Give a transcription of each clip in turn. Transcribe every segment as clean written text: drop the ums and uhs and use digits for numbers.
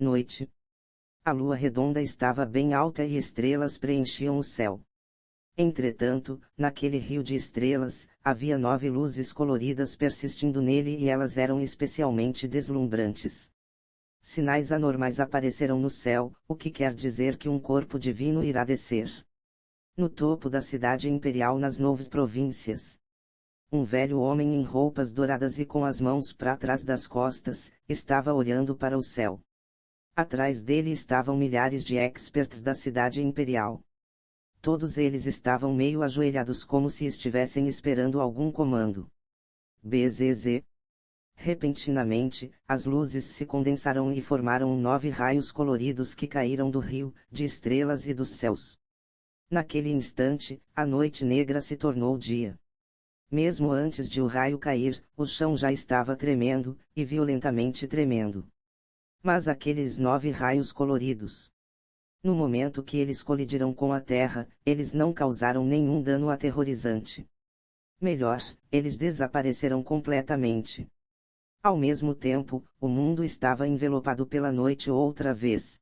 Noite. A lua redonda estava bem alta e estrelas preenchiam o céu. Entretanto, naquele rio de estrelas, havia 9 luzes coloridas persistindo nele e elas eram especialmente deslumbrantes. Sinais anormais apareceram no céu, o que quer dizer que um corpo divino irá descer. No topo da cidade imperial nas 9 províncias. Um velho homem em roupas douradas e com as mãos para trás das costas, estava olhando para o céu. Atrás dele estavam milhares de experts da cidade imperial. Todos eles estavam meio ajoelhados como se estivessem esperando algum comando. BZZ. Repentinamente, as luzes se condensaram e formaram 9 raios coloridos que caíram do rio, de estrelas e dos céus. Naquele instante, a noite negra se tornou dia. Mesmo antes de o raio cair, o chão já estava tremendo, e violentamente tremendo. Mas aqueles 9 raios coloridos. No momento que eles colidiram com a terra, eles não causaram nenhum dano aterrorizante. Melhor, eles desapareceram completamente. Ao mesmo tempo, o mundo estava envelopado pela noite outra vez.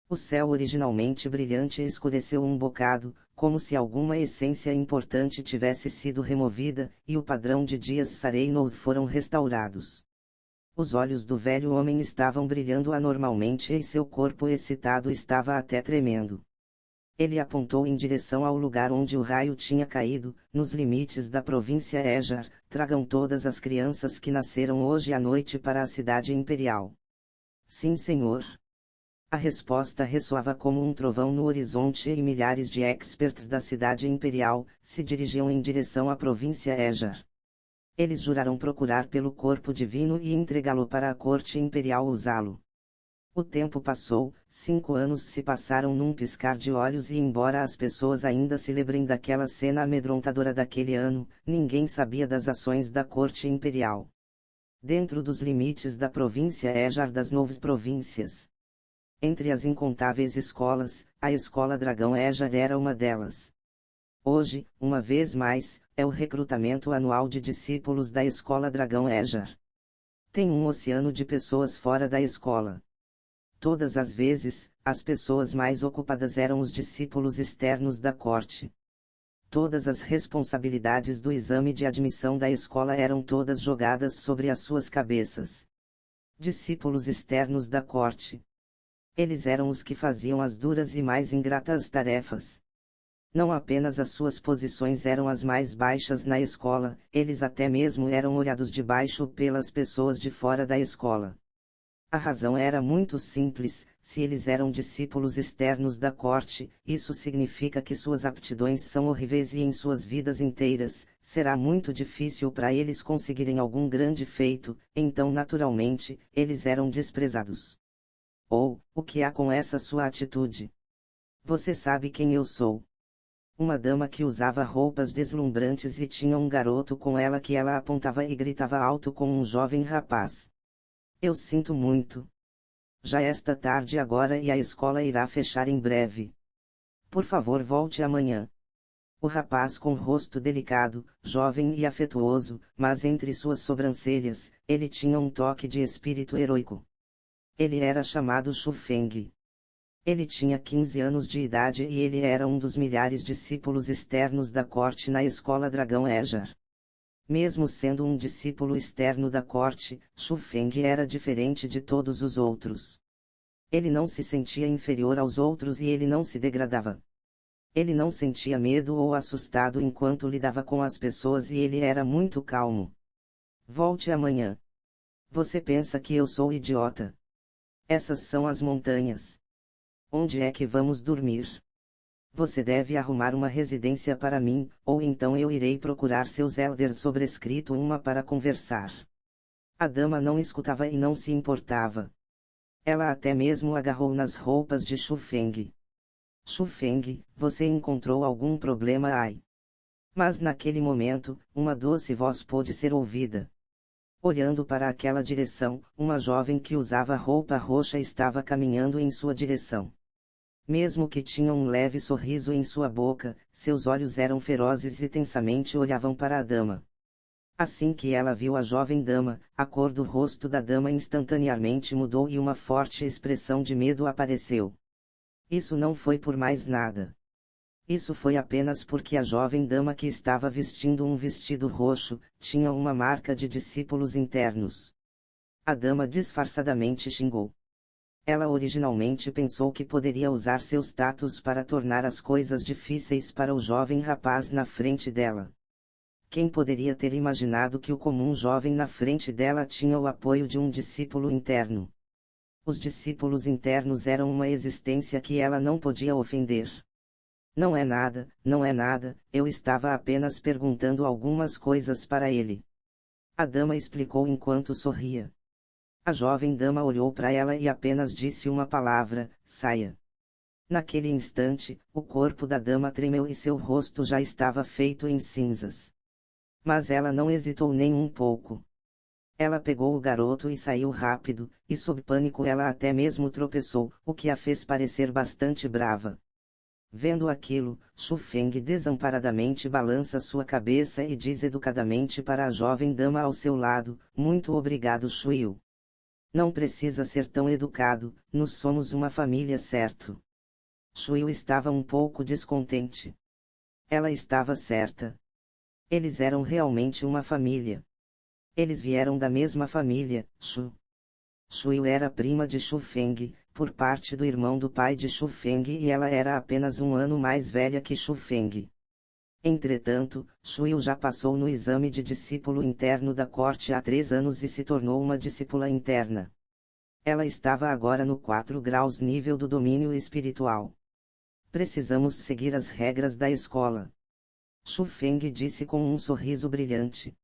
O céu originalmente brilhante escureceu um bocado, como se alguma essência importante tivesse sido removida, e o padrão de dias serenos foram restaurados. Os olhos do velho homem estavam brilhando anormalmente e seu corpo excitado estava até tremendo. Ele apontou em direção ao lugar onde o raio tinha caído, nos limites da província Ejar. Tragam todas as crianças que nasceram hoje à noite para a cidade imperial. Sim, senhor. A resposta ressoava como um trovão no horizonte e milhares de experts da cidade imperial se dirigiam em direção à província Ejar. Eles juraram procurar pelo corpo divino e entregá-lo para a corte imperial usá-lo. O tempo passou, 5 anos se passaram num piscar de olhos e embora as pessoas ainda se lembrem daquela cena amedrontadora daquele ano, ninguém sabia das ações da corte imperial. Dentro dos limites da província Ejar das 9 províncias. Entre as incontáveis escolas, a escola Dragão Ejar era uma delas. Hoje, uma vez mais, é o recrutamento anual de discípulos da escola Dragão Ejar. Tem um oceano de pessoas fora da escola. Todas as vezes, as pessoas mais ocupadas eram os discípulos externos da corte. Todas as responsabilidades do exame de admissão da escola eram todas jogadas sobre as suas cabeças. Discípulos externos da corte. Eles eram os que faziam as duras e mais ingratas tarefas. Não apenas as suas posições eram as mais baixas na escola, eles até mesmo eram olhados de baixo pelas pessoas de fora da escola. A razão era muito simples: se eles eram discípulos externos da corte, isso significa que suas aptidões são horríveis e em suas vidas inteiras, será muito difícil para eles conseguirem algum grande feito, então naturalmente, eles eram desprezados. Ou, o que há com essa sua atitude? Você sabe quem eu sou. Uma dama que usava roupas deslumbrantes e tinha um garoto com ela que ela apontava e gritava alto com um jovem rapaz. Eu sinto muito. Já esta tarde agora e a escola irá fechar em breve. Por favor, volte amanhã. O rapaz com rosto delicado, jovem e afetuoso, mas entre suas sobrancelhas, ele tinha um toque de espírito heroico. Ele era chamado Shu Feng. Ele tinha 15 anos de idade e ele era um dos milhares de discípulos externos da corte na escola Dragão Ejar. Mesmo sendo um discípulo externo da corte, Shu Feng era diferente de todos os outros. Ele não se sentia inferior aos outros e ele não se degradava. Ele não sentia medo ou assustado enquanto lidava com as pessoas e ele era muito calmo. Volte amanhã. Você pensa que eu sou idiota? Essas são as montanhas. Onde é que vamos dormir? Você deve arrumar uma residência para mim, ou então eu irei procurar seus elders sobrescrito uma para conversar. A dama não escutava e não se importava. Ela até mesmo agarrou nas roupas de Shu Feng. Shu Feng, você encontrou algum problema? Ai. Mas naquele momento, uma doce voz pôde ser ouvida. Olhando para aquela direção, uma jovem que usava roupa roxa estava caminhando em sua direção. Mesmo que tinha um leve sorriso em sua boca, seus olhos eram ferozes e tensamente olhavam para a dama. Assim que ela viu a jovem dama, a cor do rosto da dama instantaneamente mudou e uma forte expressão de medo apareceu. Isso não foi por mais nada. Isso foi apenas porque a jovem dama que estava vestindo um vestido roxo, tinha uma marca de discípulos internos. A dama disfarçadamente xingou. Ela originalmente pensou que poderia usar seu status para tornar as coisas difíceis para o jovem rapaz na frente dela. Quem poderia ter imaginado que o comum jovem na frente dela tinha o apoio de um discípulo interno? Os discípulos internos eram uma existência que ela não podia ofender. Não é nada, não é nada, eu estava apenas perguntando algumas coisas para ele. A dama explicou enquanto sorria. A jovem dama olhou para ela e apenas disse uma palavra: saia. Naquele instante, o corpo da dama tremeu e seu rosto já estava feito em cinzas. Mas ela não hesitou nem um pouco. Ela pegou o garoto e saiu rápido, e sob pânico ela até mesmo tropeçou, o que a fez parecer bastante brava. Vendo aquilo, Xu Feng desamparadamente balança sua cabeça e diz educadamente para a jovem dama ao seu lado: muito obrigado, Shuiu. Não precisa ser tão educado, nós somos uma família, certo? Shuiu estava um pouco descontente. Ela estava certa. Eles eram realmente uma família. Eles vieram da mesma família, Shu. Shuiu era prima de Xu Feng, por parte do irmão do pai de Xu Feng, e ela era apenas um ano mais velha que Xu Feng. Entretanto, Shuiu já passou no exame de discípulo interno da corte há 3 anos e se tornou uma discípula interna. Ela estava agora no 4 graus nível do domínio espiritual. Precisamos seguir as regras da escola. Xu Feng disse com um sorriso brilhante.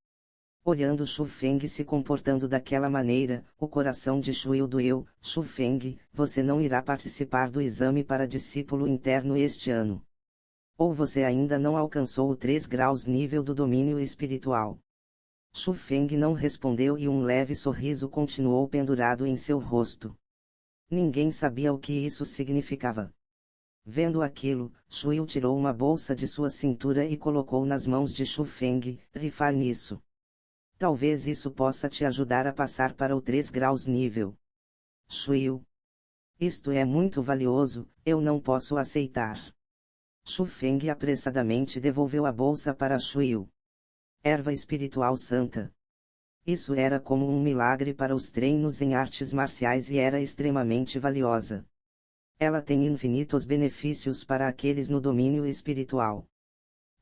Olhando Xu Feng se comportando daquela maneira, o coração de Shuiu doeu. Xu Feng, você não irá participar do exame para discípulo interno este ano. Ou você ainda não alcançou o 3 graus nível do domínio espiritual? Xu Feng não respondeu e um leve sorriso continuou pendurado em seu rosto. Ninguém sabia o que isso significava. Vendo aquilo, Shuiu tirou uma bolsa de sua cintura e colocou nas mãos de Xu Feng: rifar nisso. Talvez isso possa te ajudar a passar para o 3 graus nível. Shuiu. Isto é muito valioso, eu não posso aceitar. Xu Feng apressadamente devolveu a bolsa para Shuiu. Erva espiritual santa. Isso era como um milagre para os treinos em artes marciais e era extremamente valiosa. Ela tem infinitos benefícios para aqueles no domínio espiritual.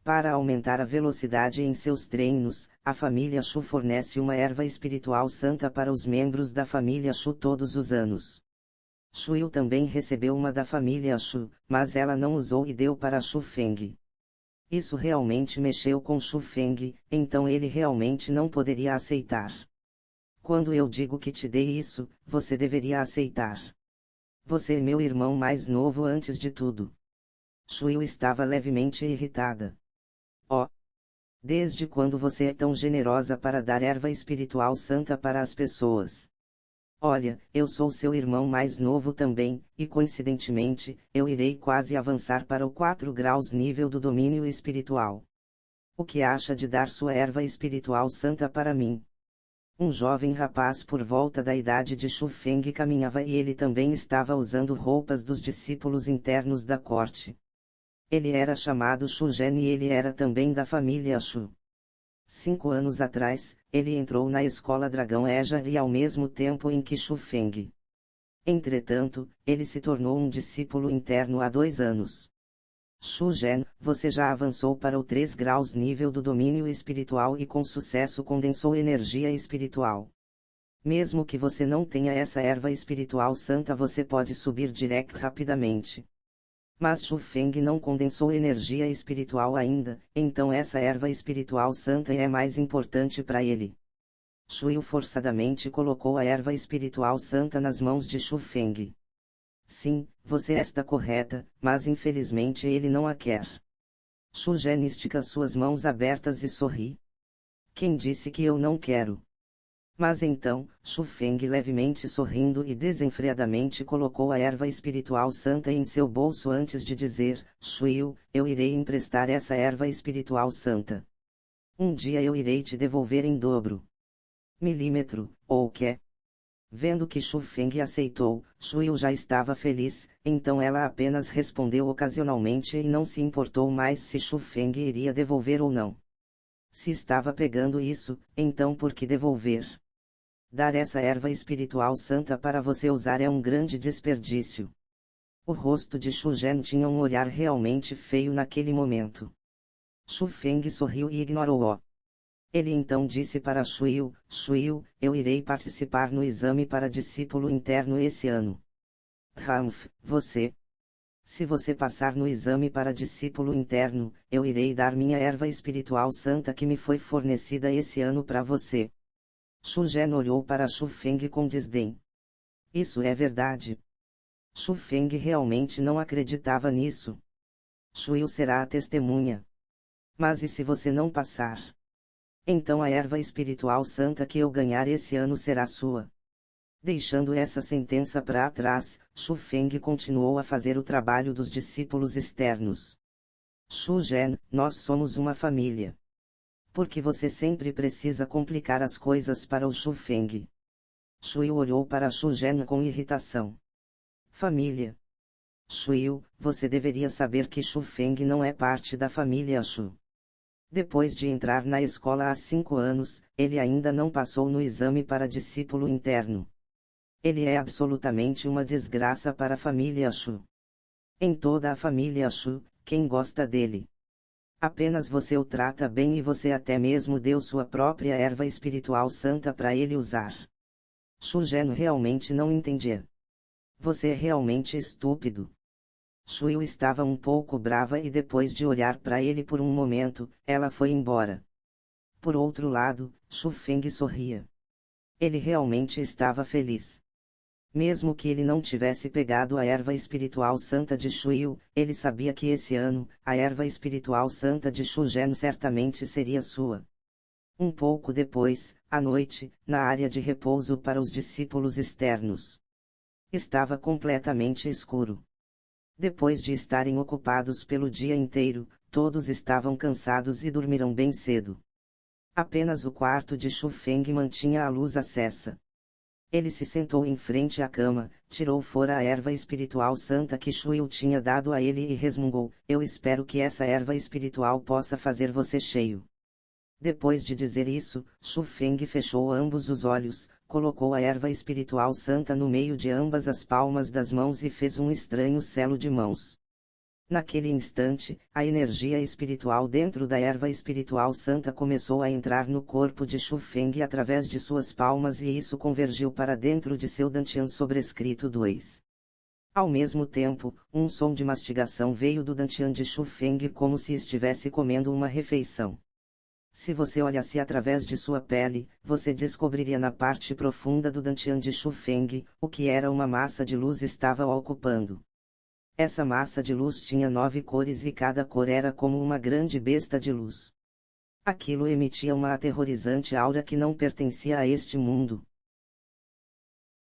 Para aumentar a velocidade em seus treinos, a família Xu fornece uma erva espiritual santa para os membros da família Xu todos os anos. Shuiu também recebeu uma da família Xu, mas ela não usou e deu para Xu Feng. Isso realmente mexeu com Xu Feng, então ele realmente não poderia aceitar. Quando eu digo que te dei isso, você deveria aceitar. Você é meu irmão mais novo antes de tudo. Shuiu estava levemente irritada. Oh! Desde quando você é tão generosa para dar erva espiritual santa para as pessoas? Olha, eu sou seu irmão mais novo também, e coincidentemente, eu irei quase avançar para o 4 graus nível do domínio espiritual. O que acha de dar sua erva espiritual santa para mim? Um jovem rapaz por volta da idade de Xu Feng caminhava e ele também estava usando roupas dos discípulos internos da corte. Ele era chamado Xu Zhen e ele era também da família Xu. 5 anos atrás, ele entrou na escola Dragão Ejar e ao mesmo tempo em que Xu Feng. Entretanto, ele se tornou um discípulo interno há 2 anos. Xu Zhen, você já avançou para o 3 graus nível do domínio espiritual e com sucesso condensou energia espiritual. Mesmo que você não tenha essa erva espiritual santa, você pode subir direto rapidamente. Mas Xu Feng não condensou energia espiritual ainda, então essa erva espiritual santa é mais importante para ele. Shuiu forçadamente colocou a erva espiritual santa nas mãos de Xu Feng. Sim, você está correta, mas infelizmente ele não a quer. Xu Zhen estica suas mãos abertas e sorri. Quem disse que eu não quero? Mas então, Xu Feng levemente sorrindo e desenfreadamente colocou a erva espiritual santa em seu bolso antes de dizer: Shuiu, eu irei emprestar essa erva espiritual santa. Um dia eu irei te devolver em dobro. Milímetro, ou que? Vendo que Shu Feng aceitou, Shuyu já estava feliz, então ela apenas respondeu ocasionalmente e não se importou mais se Shu Feng iria devolver ou não. Se estava pegando isso, então por que devolver? Dar essa erva espiritual santa para você usar é um grande desperdício. O rosto de Shu Zhen tinha um olhar realmente feio naquele momento. Shu Feng sorriu e ignorou-o. Ele então disse para Shuyu, Shuyu, eu irei participar no exame para discípulo interno esse ano. Ramf, você. Se você passar no exame para discípulo interno, eu irei dar minha erva espiritual santa que me foi fornecida esse ano para você. Shu Zhen olhou para Shu Feng com desdém. Isso é verdade. Shu Feng realmente não acreditava nisso. Shuyu será a testemunha. Mas e se você não passar? Então a erva espiritual santa que eu ganhar esse ano será sua. Deixando essa sentença para trás, Shu Feng continuou a fazer o trabalho dos discípulos externos. Shu Zhen, nós somos uma família. Por que você sempre precisa complicar as coisas para o Shu Feng? Shuyu olhou para Shu Zhen com irritação. Família. Shuyu, você deveria saber que Shu Feng não é parte da família Shu. Depois de entrar na escola há 5 anos, ele ainda não passou no exame para discípulo interno. Ele é absolutamente uma desgraça para a família Shu. Em toda a família Shu, quem gosta dele? Apenas você o trata bem e você até mesmo deu sua própria erva espiritual santa para ele usar. Shu Zhen realmente não entendia. Você é realmente estúpido. Shuyu estava um pouco brava e depois de olhar para ele por um momento, ela foi embora. Por outro lado, Shu Feng sorria. Ele realmente estava feliz. Mesmo que ele não tivesse pegado a erva espiritual santa de Shuyu, ele sabia que esse ano, a erva espiritual santa de Shu Zhen certamente seria sua. Um pouco depois, à noite, na área de repouso para os discípulos externos. Estava completamente escuro. Depois de estarem ocupados pelo dia inteiro, todos estavam cansados e dormiram bem cedo. Apenas o quarto de Shu Feng mantinha a luz acesa. Ele se sentou em frente à cama, tirou fora a erva espiritual santa que Shuyu tinha dado a ele e resmungou, eu espero que essa erva espiritual possa fazer você cheio. Depois de dizer isso, Shu Feng fechou ambos os olhos, colocou a erva espiritual santa no meio de ambas as palmas das mãos e fez um estranho selo de mãos. Naquele instante, a energia espiritual dentro da erva espiritual santa começou a entrar no corpo de Shu Feng através de suas palmas e isso convergiu para dentro de seu dantian sobrescrito 2. Ao mesmo tempo, um som de mastigação veio do dantian de Shu Feng como se estivesse comendo uma refeição. Se você olhasse através de sua pele, você descobriria na parte profunda do dantian de Shu Feng, o que era uma massa de luz estava o ocupando. Essa massa de luz tinha 9 cores e cada cor era como uma grande besta de luz. Aquilo emitia uma aterrorizante aura que não pertencia a este mundo.